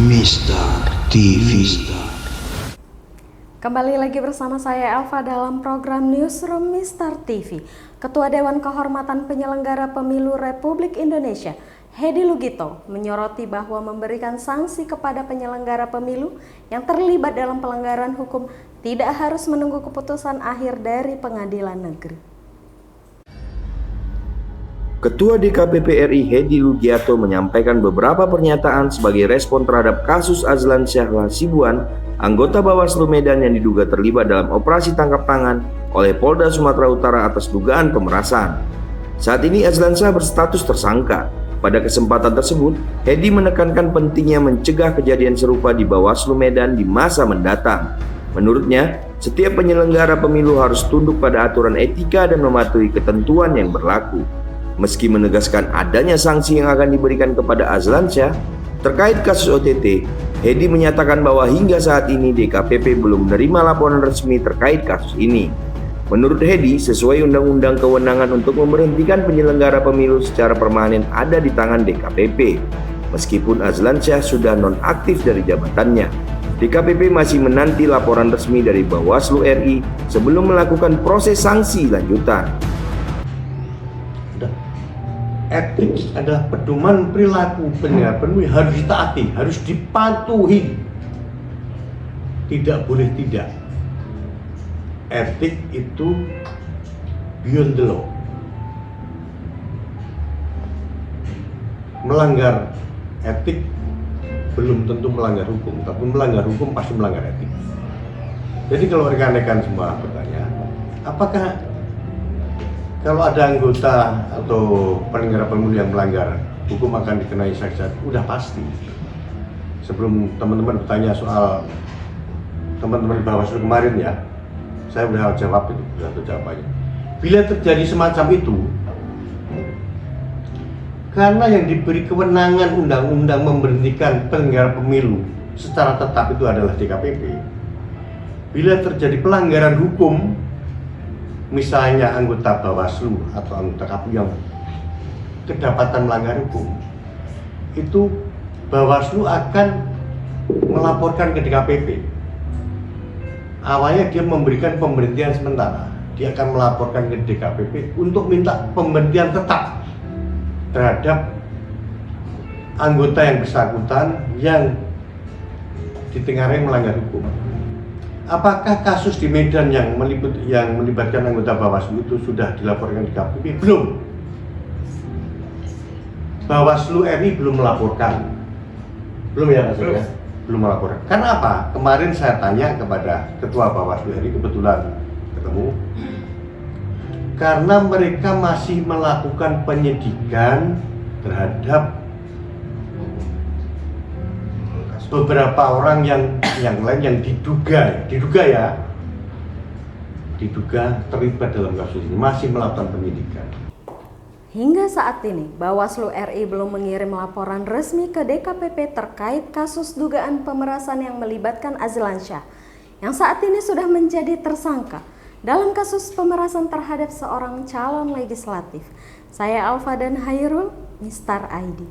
Mister TV. Kembali lagi bersama saya Elva dalam program Newsroom Mister TV. Ketua Dewan Kehormatan Penyelenggara Pemilu Republik Indonesia, Hedi Lugito, menyoroti bahwa memberikan sanksi kepada penyelenggara pemilu yang terlibat dalam pelanggaran hukum tidak harus menunggu keputusan akhir dari pengadilan negeri. Ketua DKPP RI Hedi Lugito menyampaikan beberapa pernyataan sebagai respon terhadap kasus Azlan Syah Hasibuan, anggota Bawaslu Medan yang diduga terlibat dalam operasi tangkap tangan oleh Polda Sumatera Utara atas dugaan pemerasan. Saat ini Azlan Syah berstatus tersangka. Pada kesempatan tersebut, Hedi menekankan pentingnya mencegah kejadian serupa di Bawaslu Medan di masa mendatang. Menurutnya, setiap penyelenggara pemilu harus tunduk pada aturan etika dan mematuhi ketentuan yang berlaku. Meski menegaskan adanya sanksi yang akan diberikan kepada Azlan Syah terkait kasus OTT, Hedi menyatakan bahwa hingga saat ini DKPP belum menerima laporan resmi terkait kasus ini. Menurut Hedi, sesuai undang-undang, kewenangan untuk memberhentikan penyelenggara pemilu secara permanen ada di tangan DKPP. Meskipun Azlan Syah sudah nonaktif dari jabatannya, DKPP masih menanti laporan resmi dari Bawaslu RI sebelum melakukan proses sanksi lanjutan. Etik adalah pedoman perilaku penyelenggara pemilu, harus ditaati, harus dipatuhi. Tidak boleh tidak. Etik itu beyond the law. Melanggar etik belum tentu melanggar hukum, tapi melanggar hukum pasti melanggar etik. Jadi kalau rekan-rekan semua bertanya, apakah kalau ada anggota atau penyelenggara pemilu yang melanggar hukum akan dikenai sanksi? Udah pasti. Sebelum teman-teman bertanya soal teman-teman Bawaslu kemarin ya, saya udah jawab itu, udah jawabannya. Bila terjadi semacam itu, karena yang diberi kewenangan undang-undang memberhentikan penyelenggara pemilu secara tetap itu adalah DKPP. Bila terjadi pelanggaran hukum, misalnya anggota Bawaslu atau anggota KPU yang kedapatan melanggar hukum, itu Bawaslu akan melaporkan ke DKPP. Awalnya dia memberikan pemberhentian sementara, dia akan melaporkan ke DKPP untuk minta pemberhentian tetap terhadap anggota yang bersangkutan yang ditengarai melanggar hukum. Apakah kasus di Medan yang melibatkan anggota Bawaslu itu sudah dilaporkan di DKPP? Belum. Bawaslu RI belum melaporkan. Belum ya Mas ya? Belum melaporkan. Karena apa? Kemarin saya tanya kepada Ketua Bawaslu RI, kebetulan ketemu. Karena mereka masih melakukan penyidikan terhadap beberapa orang yang lain yang diduga terlibat dalam kasus ini, masih melakukan penyidikan. Hingga saat ini, Bawaslu RI belum mengirim laporan resmi ke DKPP terkait kasus dugaan pemerasan yang melibatkan Azlan Syah, yang saat ini sudah menjadi tersangka dalam kasus pemerasan terhadap seorang calon legislatif. Saya Alfa dan Hairul, Mister ID.